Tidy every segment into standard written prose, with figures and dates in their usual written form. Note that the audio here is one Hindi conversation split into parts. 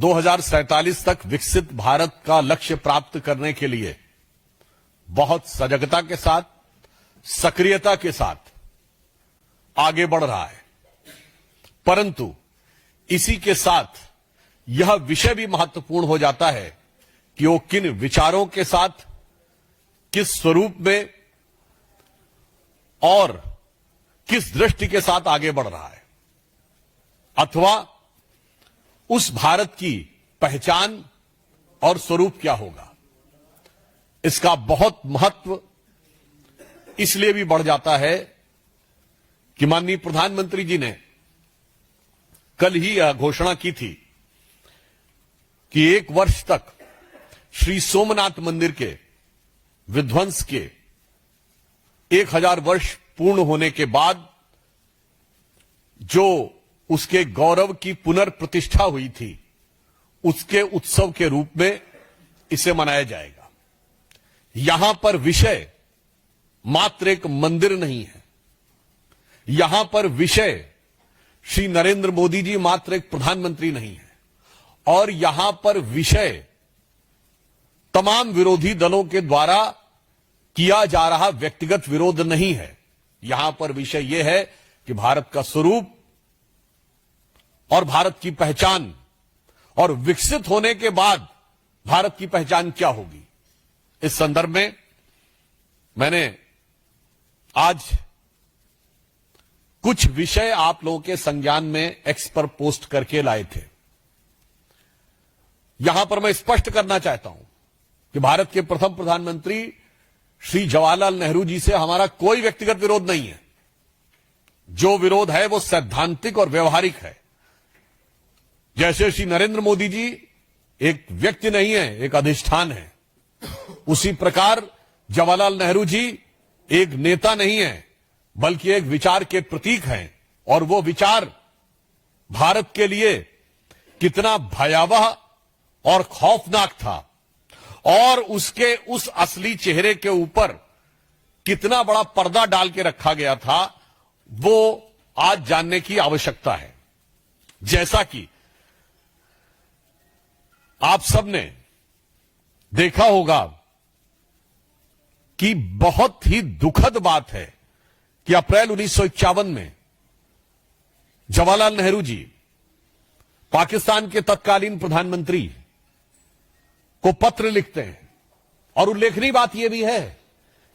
2047 तक विकसित भारत का लक्ष्य प्राप्त करने के लिए बहुत सजगता के साथ, सक्रियता के साथ आगे बढ़ रहा है। परंतु इसी के साथ यह विषय भी महत्वपूर्ण हो जाता है कि वो किन विचारों के साथ, किस स्वरूप में और किस दृष्टि के साथ आगे बढ़ रहा है, अथवा उस भारत की पहचान और स्वरूप क्या होगा। इसका बहुत महत्व इसलिए भी बढ़ जाता है कि माननीय प्रधानमंत्री जी ने कल ही यह घोषणा की थी कि 1 वर्ष तक श्री सोमनाथ मंदिर के विध्वंस के 1000 वर्ष पूर्ण होने के बाद जो उसके गौरव की पुनर्प्रतिष्ठा हुई थी, उसके उत्सव के रूप में इसे मनाया जाएगा। यहां पर विषय मात्र एक मंदिर नहीं है, यहां पर विषय श्री नरेंद्र मोदी जी मात्र एक प्रधानमंत्री नहीं है, और यहां पर विषय तमाम विरोधी दलों के द्वारा किया जा रहा व्यक्तिगत विरोध नहीं है। यहां पर विषय यह है कि भारत का स्वरूप और भारत की पहचान और विकसित होने के बाद भारत की पहचान क्या होगी। इस संदर्भ में मैंने आज कुछ विषय आप लोगों के संज्ञान में एक्स पर पोस्ट करके लाए थे। यहां पर मैं स्पष्ट करना चाहता हूं कि भारत के प्रथम प्रधानमंत्री श्री जवाहरलाल नेहरू जी से हमारा कोई व्यक्तिगत विरोध नहीं है। जो विरोध है वो सैद्धांतिक और व्यवहारिक है। जैसे श्री नरेंद्र मोदी जी एक व्यक्ति नहीं है, एक अधिष्ठान है, उसी प्रकार जवाहरलाल नेहरू जी एक नेता नहीं है, बल्कि एक विचार के प्रतीक हैं। और वो विचार भारत के लिए कितना भयावह और खौफनाक था, और उसके उस असली चेहरे के ऊपर कितना बड़ा पर्दा डाल के रखा गया था, वो आज जानने की आवश्यकता है। जैसा कि आप सबने देखा होगा कि बहुत ही दुखद बात है कि अप्रैल 1951 में जवाहरलाल नेहरू जी पाकिस्तान के तत्कालीन प्रधानमंत्री को पत्र लिखते हैं, और उल्लेखनीय बात यह भी है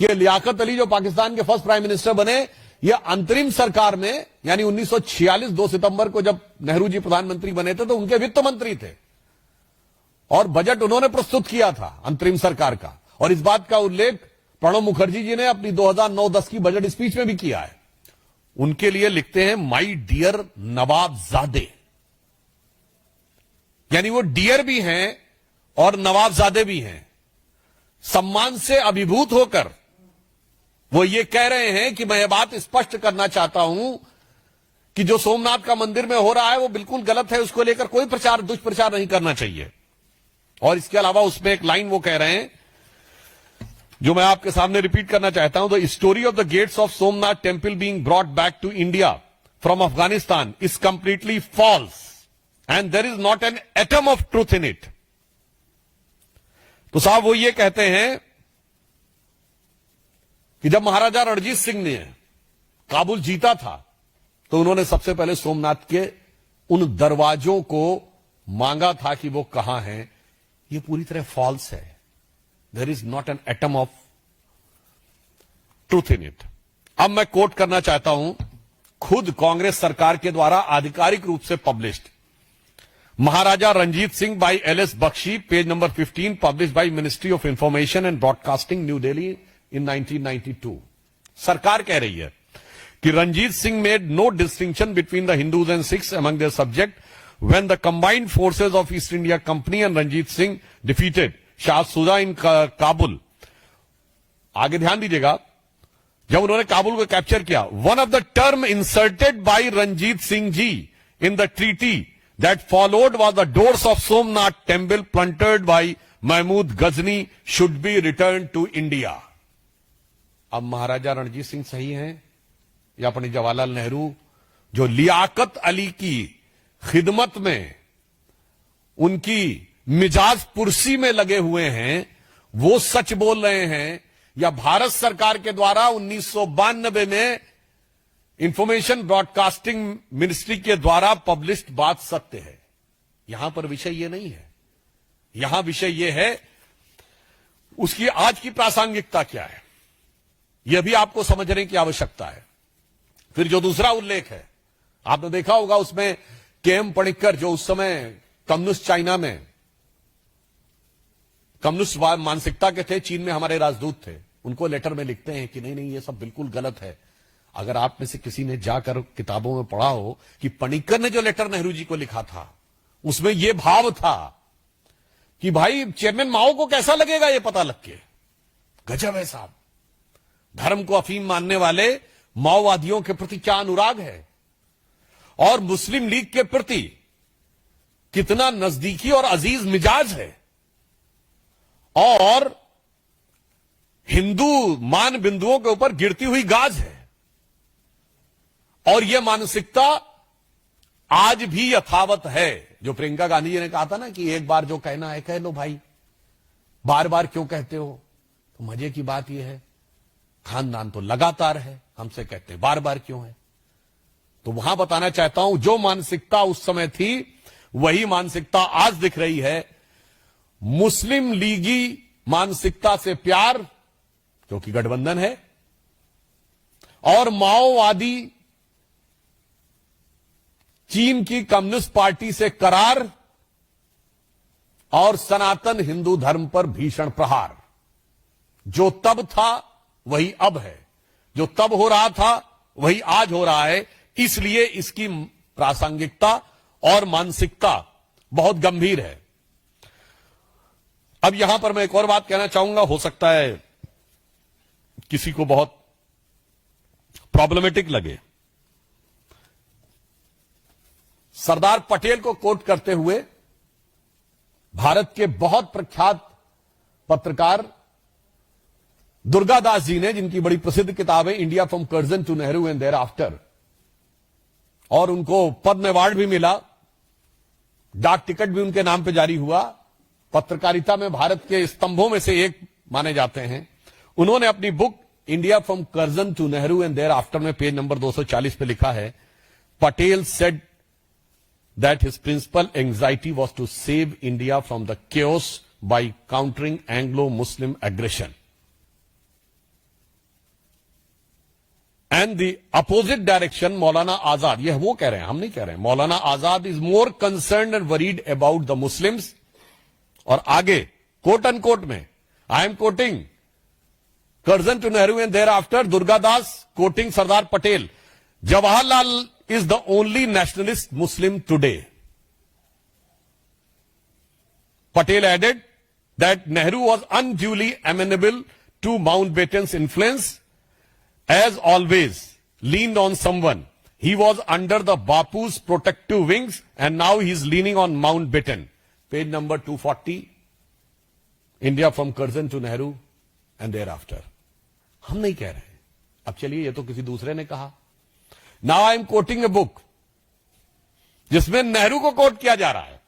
कि लियाकत अली जो पाकिस्तान के फर्स्ट प्राइम मिनिस्टर बने, यह अंतरिम सरकार में यानी 1946 2 सितंबर को जब नेहरू जी प्रधानमंत्री बने थे तो उनके वित्त मंत्री थे, और बजट उन्होंने प्रस्तुत किया था अंतरिम सरकार का। और इस बात का उल्लेख प्रणब मुखर्जी जी ने अपनी 2009-10 की बजट स्पीच में भी किया है। उनके लिए लिखते हैं माई डियर नवाबजादे, यानी वो डियर भी हैं और नवाबजादे भी हैं। सम्मान से अभिभूत होकर वो ये कह रहे हैं कि मैं ये बात स्पष्ट करना चाहता हूं कि जो सोमनाथ का मंदिर में हो रहा है वो बिल्कुल गलत है, उसको लेकर कोई प्रचार दुष्प्रचार नहीं करना चाहिए। और इसके अलावा उसमें एक लाइन वो कह रहे हैं जो मैं आपके सामने रिपीट करना चाहता हूं, the story of the gates of Somnath temple being brought back to India from Afghanistan is completely false and there is not an atom of truth in it. तो साहब वो ये कहते हैं कि जब महाराजा रणजीत सिंह ने काबुल जीता था तो उन्होंने सबसे पहले सोमनाथ के उन दरवाजों को मांगा था कि वो कहां हैं। ये पूरी तरह फॉल्स है। There is not an atom of truth in it. अब मैं कोट करना चाहता हूं खुद कांग्रेस सरकार के द्वारा आधिकारिक रूप से published Maharaja Ranjit Singh by L S. Bakhshi, page number 15, published by Ministry of Information and Broadcasting, New Delhi in 1992। सरकार कह रही है कि Ranjit Singh made no distinction between the Hindus and Sikhs among their subject when the combined forces of East India Company and Ranjit Singh defeated Shah Sudha in Kabul। आगे ध्यान दीजिएगा, जब उन्होंने काबुल को कैप्चर किया, one of the term inserted by Ranjit Singh ji in the treaty that followed was the doors of Somnath temple plundered by Mahmud Ghazni should be returned to India। अब महाराजा रणजीत सिंह सही हैं या पंडित जवाहरलाल नेहरू जो लियाकत अली की खिदमत में उनकी मिजाज पुरसी में लगे हुए हैं, वो सच बोल रहे हैं, या भारत सरकार के द्वारा 1992 में इंफॉर्मेशन ब्रॉडकास्टिंग मिनिस्ट्री के द्वारा पब्लिश्ड बात सत्य है। यहां पर विषय यह नहीं है। यहां विषय यह है उसकी आज की प्रासंगिकता क्या है, यह भी आपको समझने की आवश्यकता है। फिर जो दूसरा उल्लेख है, आपने देखा होगा उसमें के.एम. पणिक्कर, जो उस समय कम्युनिस्ट चाइना में कम्युनिस्ट मानसिकता के थे, चीन में हमारे राजदूत थे, उनको लेटर में लिखते हैं कि नहीं नहीं ये सब बिल्कुल गलत है। अगर आप में से किसी ने जाकर किताबों में पढ़ा हो कि पणिक्कर ने जो लेटर नेहरू जी को लिखा था, उसमें यह भाव था कि भाई चेयरमैन माओ को कैसा लगेगा ये पता लग के, गजब है साहब, धर्म को अफीम मानने वाले माओवादियों के प्रति क्या अनुराग है, और मुस्लिम लीग के प्रति कितना नजदीकी और अजीज मिजाज है, और हिंदू मान बिंदुओं के ऊपर गिरती हुई गाज है। और यह मानसिकता आज भी यथावत है। जो प्रियंका गांधी जी ने कहा था ना कि एक बार जो कहना है कह लो भाई, बार बार क्यों कहते हो। तो मजे की बात यह है, खानदान तो लगातार है, हमसे कहते बार बार क्यों है। तो वहां बताना चाहता हूं, जो मानसिकता उस समय थी वही मानसिकता आज दिख रही है। मुस्लिम लीगी मानसिकता से प्यार, क्योंकि गठबंधन है, और माओवादी चीन की कम्युनिस्ट पार्टी से करार, और सनातन हिंदू धर्म पर भीषण प्रहार। जो तब था वही अब है, जो तब हो रहा था वही आज हो रहा है। इसलिए इसकी प्रासंगिकता और मानसिकता बहुत गंभीर है। अब यहां पर मैं एक और बात कहना चाहूंगा, हो सकता है किसी को बहुत प्रॉब्लमेटिक लगे। सरदार पटेल को कोट करते हुए भारत के बहुत प्रख्यात पत्रकार दुर्गादास जी ने, जिनकी बड़ी प्रसिद्ध किताब है India from Curzon to Nehru and thereafter, और उनको पद्म अवार्ड भी मिला, डाक टिकट भी उनके नाम पे जारी हुआ, पत्रकारिता में भारत के स्तंभों में से एक माने जाते हैं। उन्होंने अपनी book India from Curzon to Nehru and thereafter में पेज नंबर 240 पे लिखा है, Patel said that his principal anxiety was to save India from the chaos by countering Anglo-Muslim aggression. And the opposite direction, Maulana Azad, यह वो कह रहे हैं, हम नहीं कह रहे हैं, Maulana Azad is more concerned and worried about the Muslims. और आगे कोट अनकोट में, I am quoting Curzon to Nehru and thereafter, Durgadas quoting Sardar Patel, Jawaharlal is the only nationalist Muslim today. Patel added that Nehru was unduly amenable to Mountbatten's influence, as always leaned on someone. He was under the Bapu's protective wings and now he is leaning on Mountbatten. Page number 240, India from Curzon to Nehru and thereafter. हम नहीं कह रहे, अब चलिए ये तो किसी दूसरे ने कहा। Now I am quoting a book जिसमें नेहरू को कोट किया जा रहा है।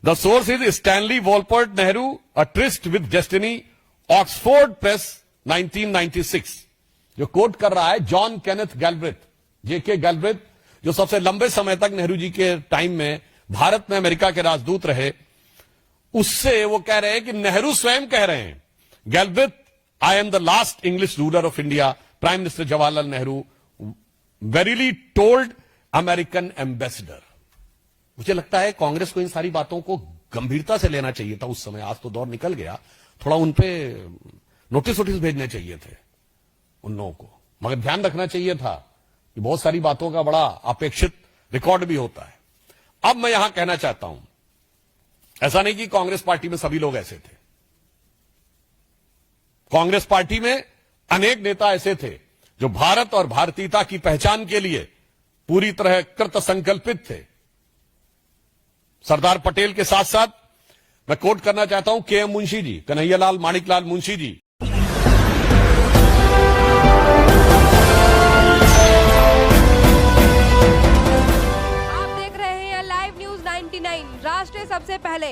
The source is Stanley Walport Nehru, A Tryst with Destiny, Oxford Press, 1996। जो कोट कर रहा है जॉन केनेथ गैल्ब्रेथ, जेके गैल्ब्रेथ, जो सबसे लंबे समय तक नेहरू जी के टाइम में भारत में अमेरिका के राजदूत रहे। उससे वो कह रहे हैं कि नेहरू स्वयं कह रहे हैं, Galbraith, I am the last English ruler of India, prime minister Jawaharlal Nehru verily told American ambassador. मुझे लगता है कांग्रेस को इन सारी बातों को गंभीरता से लेना चाहिए था उस समय। आज तो दौर निकल गया, थोड़ा उन पे नोटिस भेजने चाहिए थे उन लोगों को, मगर ध्यान रखना चाहिए था कि बहुत सारी बातों का बड़ा अपेक्षित रिकॉर्ड भी होता है। अब मैं यहां कहना चाहता हूं, ऐसा नहीं कि कांग्रेस पार्टी में सभी लोग ऐसे थे। कांग्रेस पार्टी में अनेक नेता ऐसे थे जो भारत और भारतीयता की पहचान के लिए पूरी तरह कृत संकल्पित थे। सरदार पटेल के साथ साथ मैं कोट करना चाहता हूं के.एम. मुंशी जी, कन्हैयालाल माणिकलाल मुंशी जी। आप देख रहे हैं लाइव न्यूज 19 99 राष्ट्र सबसे पहले।